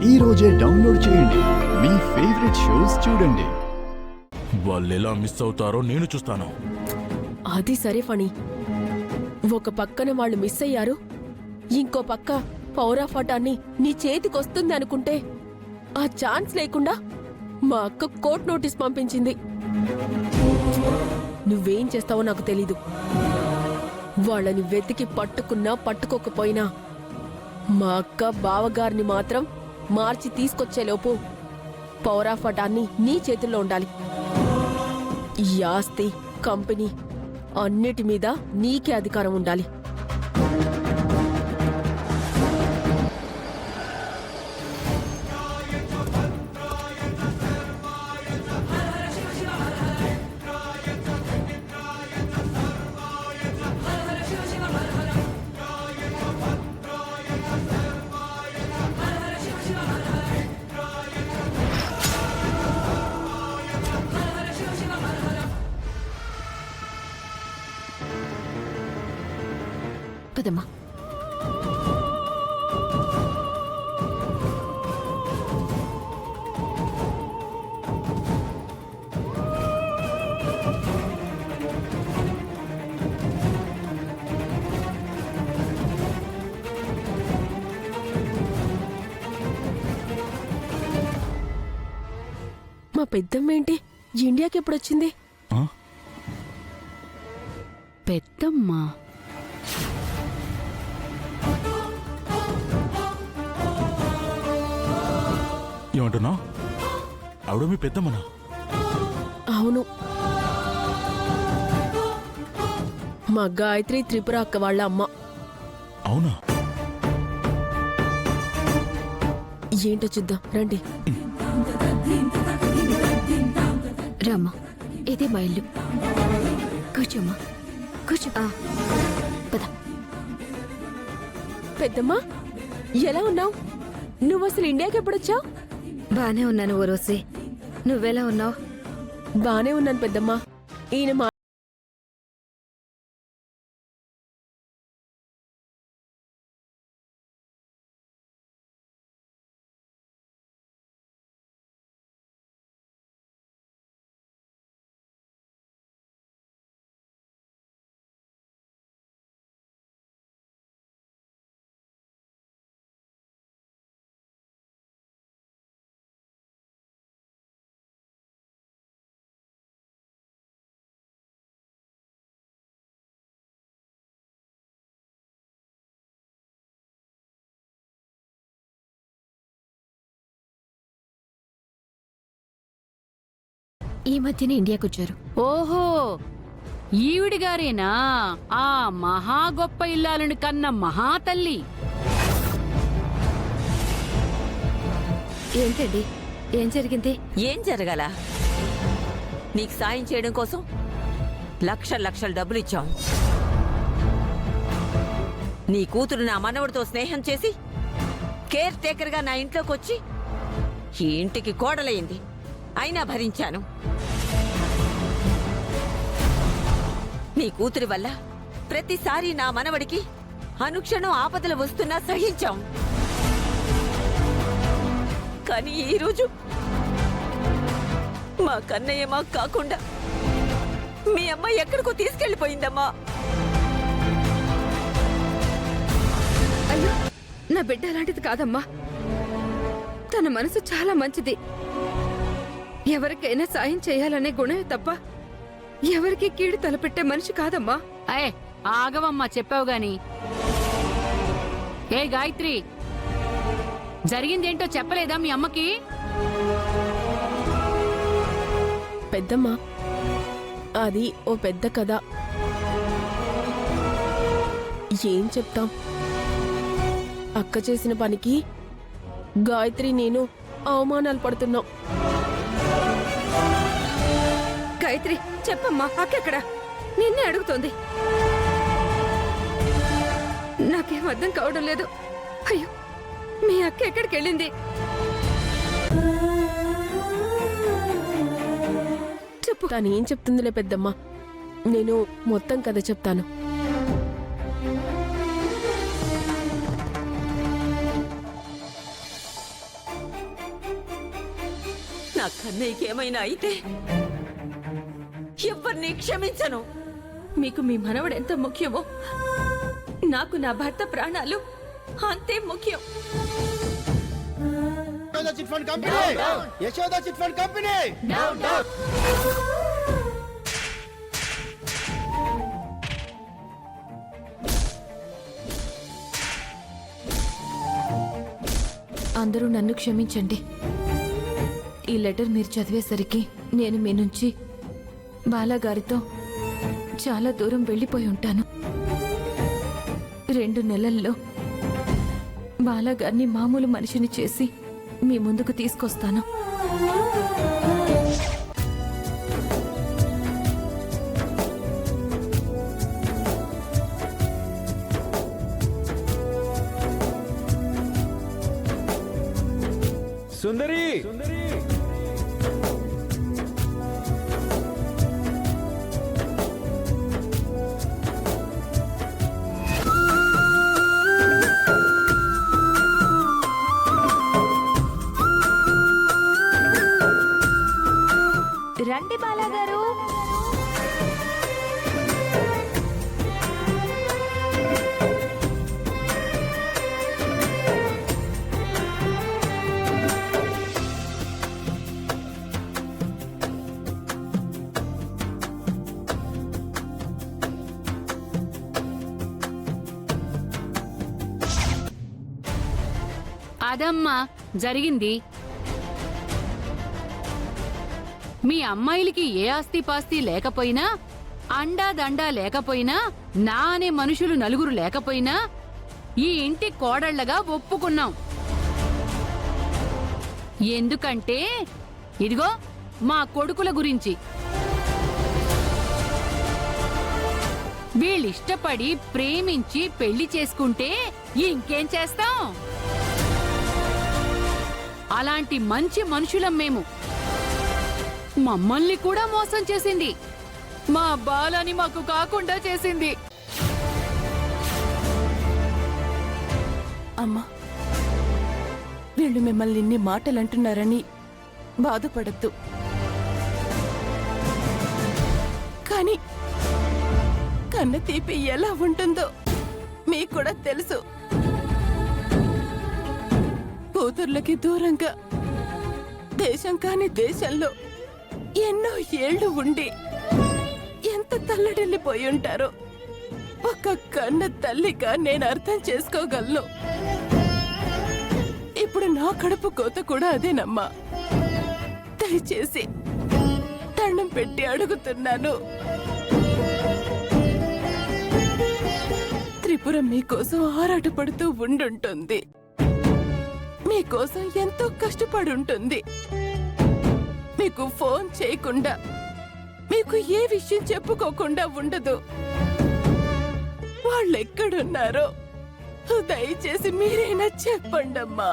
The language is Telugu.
ఈ రోజే డౌన్లోడ్ చేయండి. మీ ఫేవరెట్ షోస్ చూడండి. వాళ్ళు ఎలా మిస్ అవుతారో నేను చూస్తాను. అది సరే ఫణి, ఒక పక్కన వాళ్ళు మిస్ అయ్యారు, ఇంకో పక్క పౌరాఫటాన్ని నీ చేతికొస్తుంది అనుకుంటే ఆ ఛాన్స్ లేకుండా మా అక్క కోర్ట్ నోటీస్ పంపించింది. నువ్వేం చేస్తావో నాకు తెలీదు. వాళ్ళని వెతికి పట్టుకున్నా పట్టుకోకపోయినా మా అక్క బావగారిని మాత్రం మార్చి తీసుకొచ్చేలోపు పౌరాఫటాన్ని నీ చేతుల్లో ఉండాలి. ఈ ఆస్తి, కంపెనీ అన్నిటి మీద నీకే అధికారం ఉండాలి. పదమ్మా. మా పెద్దమ్మ ఏంటి ఇండియాకి ఎప్పుడొచ్చింది? పెద్దమ్మ ఏమంటున్నా? ఆవిడ మీ పెద్దమ్మనా? అవును, మా గాయత్రి త్రిపుర అక్క వాళ్ళ అమ్మ. అవునా? ఏంటో చూద్దాం రండి. రామ్మా, ఇదే మా ఇల్లు. కూర్చోమ్మా, కూర్చో. పద. పెద్దమ్మా, ఎలా ఉన్నావు? నువ్వు అసలు ఇండియాకి ఎప్పుడొచ్చావు? బానే ఉన్నాను ఓరోసి. నువ్వెలా ఉన్నావు? బానే ఉన్నాను పెద్దమ్మా. ఈయన మా ఈ మధ్యనే ఇండియాకి వచ్చారు. ఓహో, ఈవిడి గారేనా ఆ మహా గొప్ప ఇల్లాలని కన్న మహాతల్లి? ఏంటండి, ఏం జరిగింది? ఏం జరగాల? నీకు సాయం చేయడం కోసం లక్షల డబ్బులు ఇచ్చాం. నీ కూతురు నా మనవడితో స్నేహం చేసి కేర్ టేకర్గా నా ఇంట్లోకి వచ్చి ఈ ఇంటికి కోడలయ్యింది. అయినా భరించాను. నీ కూతురి వల్ల ప్రతిసారి నా మనవడికి అనుక్షణం ఆపదలు వస్తున్నా సహించాం. కానీ ఈరోజు మా కన్నయ్య మాకు కాకుండా మీ అమ్మ ఎక్కడికో తీసుకెళ్లిపోయిందమ్మా. అయ్యో, నా బిడ్డ అలాంటిది కాదమ్మా. తన మనసు చాలా మంచిది. ఎవరికైనా సాయం చేయాలనే గుణమే తప్ప ఎవరికి కీడు తలపెట్టే మనిషి కాదమ్మా. అయ్ ఆగవమ్మా, చెప్పావు గాని. ఏ గాయత్రి, జరిగిందేంటో చెప్పలేదా మీ అమ్మకి? పెద్దమ్మా, అది ఓ పెద్ద కథ. ఏం చెప్తాం? అక్క చేసిన పనికి గాయత్రి నేను అవమానాలు పడుతున్నాం. గాయత్రి, చెప్పమ్మా, అక్కెక్కడ? నిన్నే అడుగుతోంది. నాకేం అర్థం కావడం లేదు. అయ్యో, మీ అక్క ఎక్కడికి వెళ్ళింది? చెప్పు. తను ఏం చెప్తుందిలే పెద్దమ్మా, నేను మొత్తం కథ చెప్తాను. నా కన్నయ్యకి ఏమైనా అయితే ఎవరిని క్షమించను. మీకు మీ మనవడు ఎంత ముఖ్యమో నాకు నా భర్త ప్రాణాలు అంతే ముఖ్యం. Yashoda chit fund company Yashoda chit fund company అందరూ నన్ను క్షమించండి. ఈ లెటర్ మీరు చదివేసరికి నేను మీ నుంచి బాలాగారితో చాలా దూరం వెళ్ళిపోయి ఉంటాను. 2 నెలల్లో బాలాగారిని మామూలు మనిషిని చేసి మీ ముందుకు తీసుకొస్తాను. సుందరి రండి బాలాగారు. అదమ్మా జరిగింది. మీ అమ్మాయిలకి ఏ ఆస్తిపాస్తి లేకపోయినా, అండా దండా లేకపోయినా, నా అనే మనుషులు 4 లేకపోయినా ఈ ఇంటి కోడళ్లగా ఒప్పుకున్నాం. ఎందుకంటే ఇదిగో మా కొడుకుల గురించి. వీళ్ళిష్టపడి ప్రేమించి పెళ్లి చేసుకుంటే ఇంకేం చేస్తాం? అలాంటి మంచి మనుషులం మేము. మమ్మల్ని కూడా మోసం చేసింది. మా బాలని మాకు కాకుండా చేసింది. అమ్మా, వీళ్ళు మిమ్మల్ని ఇన్ని మాటలంటున్నారని బాధపడద్దు. కానీ కన్న తీపి ఎలా ఉంటుందో మీకు కూడా తెలుసు. కూతుర్లకి దూరంగా దేశం కాని దేశంలో ఎన్నో ఏళ్లు ఉండి ఎంత తల్లడిల్లిపోయి ఉంటారో ఒక కన్న తల్లిగా నేను అర్థం చేసుకోగలను. ఇప్పుడు నా కడుపు కోత కూడా అదేనమ్మా. దయచేసి దండం పెట్టి అడుగుతున్నాను. త్రిపుర మీకోసం ఆరాటపడుతూ ఉండుంటుంది. మీకోసం ఎంతో కష్టపడుంటుంది. మీకు ఫోన్ చేయకుండా, మీకు ఏ విషయం చెప్పుకోకుండా ఉండదు. వాళ్ళెక్కడున్నారో దయచేసి మీరైనా చెప్పండమ్మా.